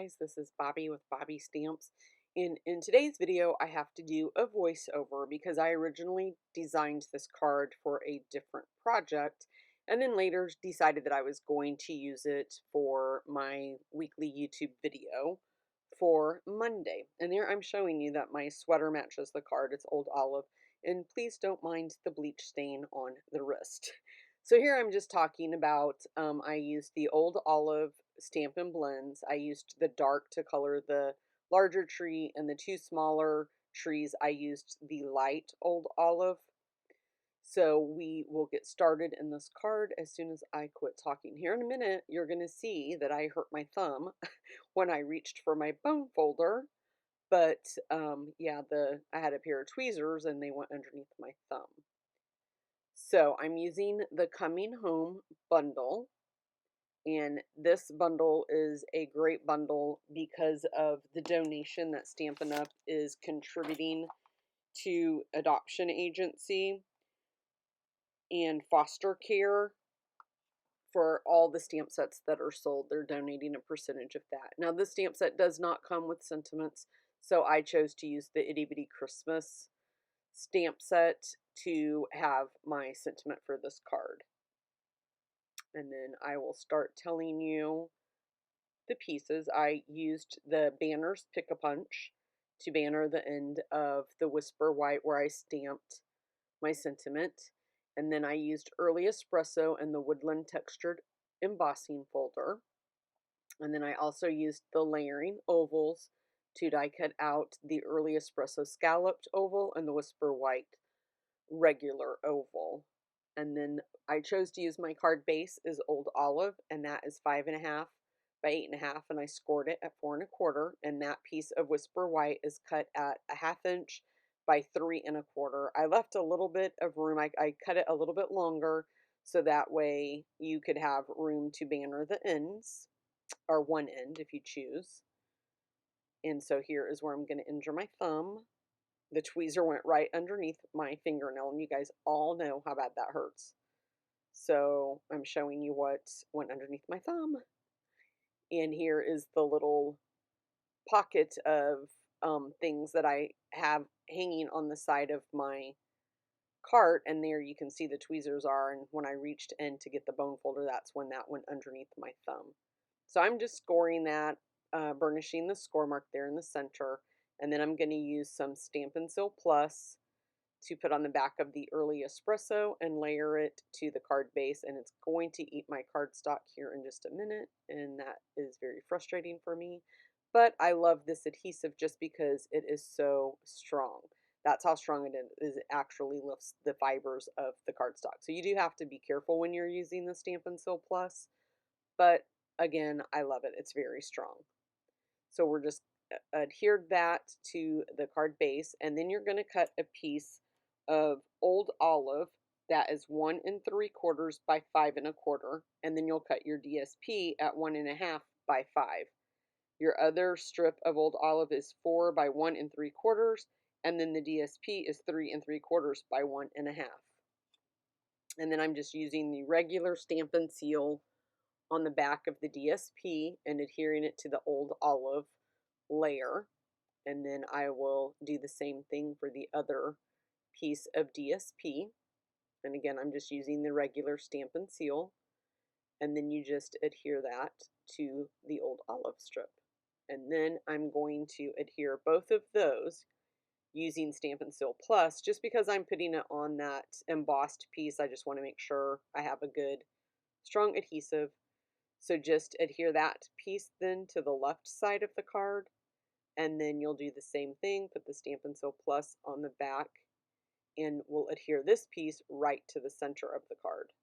guys, this is Bobby with Bobby Stamps. In today's video, I have to do a voiceover because I originally designed this card for a different project and then later decided that I was going to use it for my weekly YouTube video for Monday. And there I'm showing you that my sweater matches the card. It's old olive. And please don't mind the bleach stain on the wrist. So here I'm just talking about, I used the old olive Stampin' blends. I used the dark to color the larger tree, and the two smaller trees I used the light old olive. So we will get started in this card as soon as I quit talking. Here in a minute, you're going to see that I hurt my thumb when I reached for my bone folder. But yeah, I had a pair of tweezers and they went underneath my thumb. So I'm using the Coming Home bundle. And this bundle is a great bundle because of the donation that Stampin' Up! Is contributing to adoption agency and foster care for all the stamp sets that are sold. They're donating a percentage of that. Now, this stamp set does not come with sentiments, so I chose to use the Itty Bitty Christmas stamp set to have my sentiment for this card. And then I will start telling you the pieces. I used the Banners Pick-a-Punch to banner the end of the Whisper White where I stamped my sentiment. And then I used Early Espresso and the Woodland Textured embossing folder. And then I also used the layering ovals to die cut out the Early Espresso scalloped oval and the Whisper White regular oval. And then I chose to use my card base is Old Olive, and that is 5.5 by 8.5, and I scored it at 4.25. And that piece of Whisper White is cut at a 1/2 inch by 3.25. I left a little bit of room. I cut it a little bit longer so that way you could have room to banner the ends, or one end if you choose. And so here is where I'm going to injure my thumb. The tweezer went right underneath my fingernail, and you guys all know how bad that hurts. So I'm showing you what went underneath my thumb. And here is the little pocket of things that I have hanging on the side of my cart. And there you can see the tweezers are. And when I reached in to get the bone folder, that's when that went underneath my thumb. So I'm just scoring that, burnishing the score mark there in the center. And then I'm going to use some Stampin' Seal Plus to put on the back of the Early Espresso and layer it to the card base. And it's going to eat my cardstock here in just a minute. And that is very frustrating for me. But I love this adhesive just because it is so strong. That's how strong it is. It actually lifts the fibers of the cardstock. So you do have to be careful when you're using the Stampin' Seal Plus. But again, I love it. It's very strong. So we're just adhered that to the card base, and then you're going to cut a piece of old olive that is 1 3/4 by 5.25, and then you'll cut your DSP at 1.5 by 5. Your other strip of old olive is 4 by 1 3/4, and then the DSP is 3 3/4 by 1.5. And then I'm just using the regular Stampin' Seal on the back of the DSP and adhering it to the old olive layer. And then I will do the same thing for the other piece of DSP. And again, I'm just using the regular Stampin' Seal. And then you just adhere that to the old olive strip. And then I'm going to adhere both of those using Stampin' Seal Plus. Just because I'm putting it on that embossed piece, I just want to make sure I have a good, strong adhesive. So just adhere that piece then to the left side of the card, and then you'll do the same thing, put the Stampin' Seal Plus on the back, and we'll adhere this piece right to the center of the card.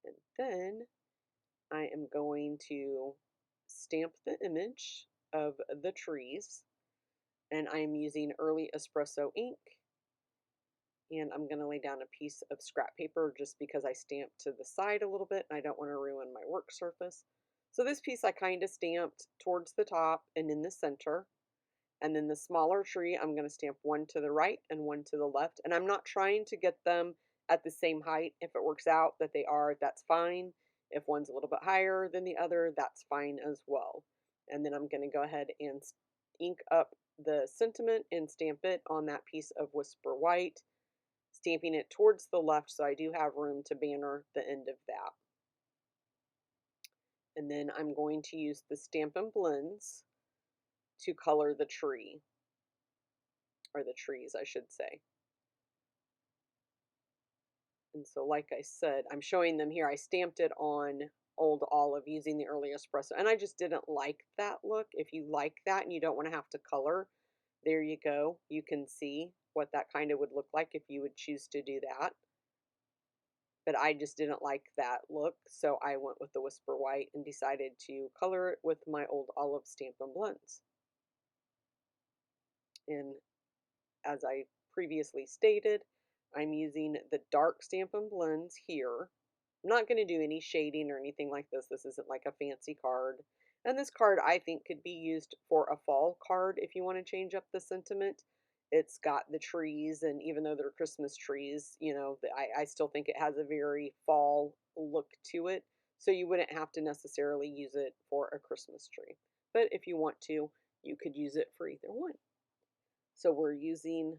And then I am going to stamp the image of the trees, and I am using Early Espresso ink. And I'm going to lay down a piece of scrap paper just because I stamped to the side a little bit and I don't want to ruin my work surface. So this piece I kind of stamped towards the top and in the center. And then the smaller tree, I'm going to stamp one to the right and one to the left. And I'm not trying to get them at the same height. If it works out that they are, that's fine. If one's a little bit higher than the other, that's fine as well. And then I'm going to go ahead and ink up the sentiment and stamp it on that piece of Whisper White, stamping it towards the left so I do have room to banner the end of that. And then I'm going to use the Stampin' Blends to color the tree, or the trees, I should say. And so, like I said, I'm showing them here. I stamped it on Old Olive using the early espresso, and I just didn't like that look. If you like that and you don't want to have to color, there you go. You can see what that kind of would look like if you would choose to do that. But I just didn't like that look, so I went with the Whisper White and decided to color it with my Old Olive Stampin' Blends. And as I previously stated, I'm using the dark Stampin' Blends here. I'm not going to do any shading or anything like this. This isn't like a fancy card. And this card I think could be used for a fall card if you want to change up the sentiment. It's got the trees, and even though they're Christmas trees, you know, I still think it has a very fall look to it. So you wouldn't have to necessarily use it for a Christmas tree. But if you want to, you could use it for either one. So we're using,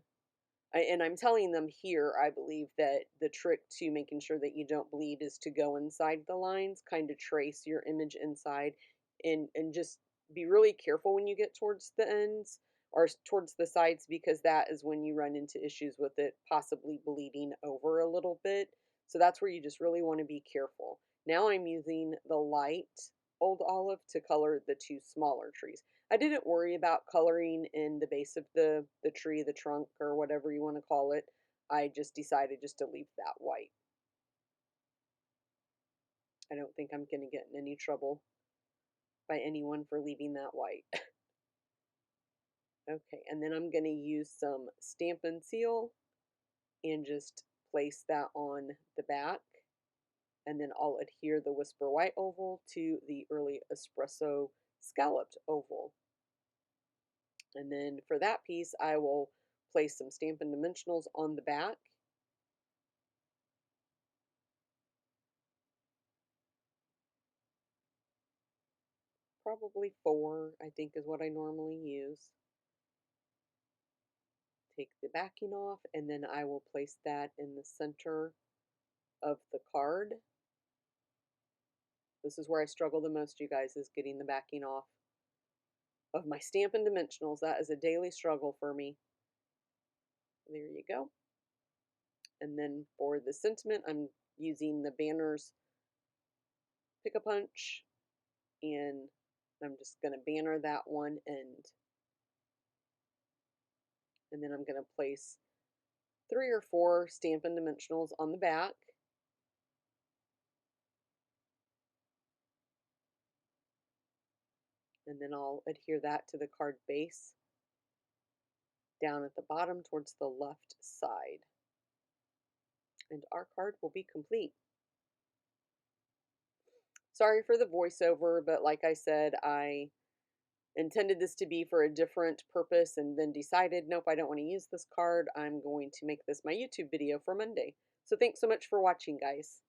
and I'm telling them here, I believe that the trick to making sure that you don't bleed is to go inside the lines, kind of trace your image inside, and just be really careful when you get towards the ends or towards the sides, because that is when you run into issues with it possibly bleeding over a little bit. So that's where you just really want to be careful. Now I'm using the light Old Olive to color the two smaller trees. I didn't worry about coloring in the base of the tree, the trunk, or whatever you want to call it. I just decided just to leave that white. I don't think I'm going to get in any trouble by anyone for leaving that white. Okay, and then I'm going to use some Stampin' Seal and just place that on the back. And then I'll adhere the Whisper White oval to the Early Espresso scalloped oval. And then for that piece, I will place some Stampin' Dimensionals on the back. Probably 4, I think, is what I normally use. Take the backing off, and then I will place that in the center of the card. This is where I struggle the most, you guys, is getting the backing off of my Stampin' Dimensionals. That is a daily struggle for me. There you go. And then for the sentiment, I'm using the Banners Pick-a-Punch, and I'm just going to banner that one end. And then I'm going to place 3 or 4 Stampin' Dimensionals on the back. And then I'll adhere that to the card base down at the bottom towards the left side. And our card will be complete. Sorry for the voiceover, but like I said, I intended this to be for a different purpose and then decided, nope, I don't want to use this card. I'm going to make this my YouTube video for Monday. So thanks so much for watching, guys.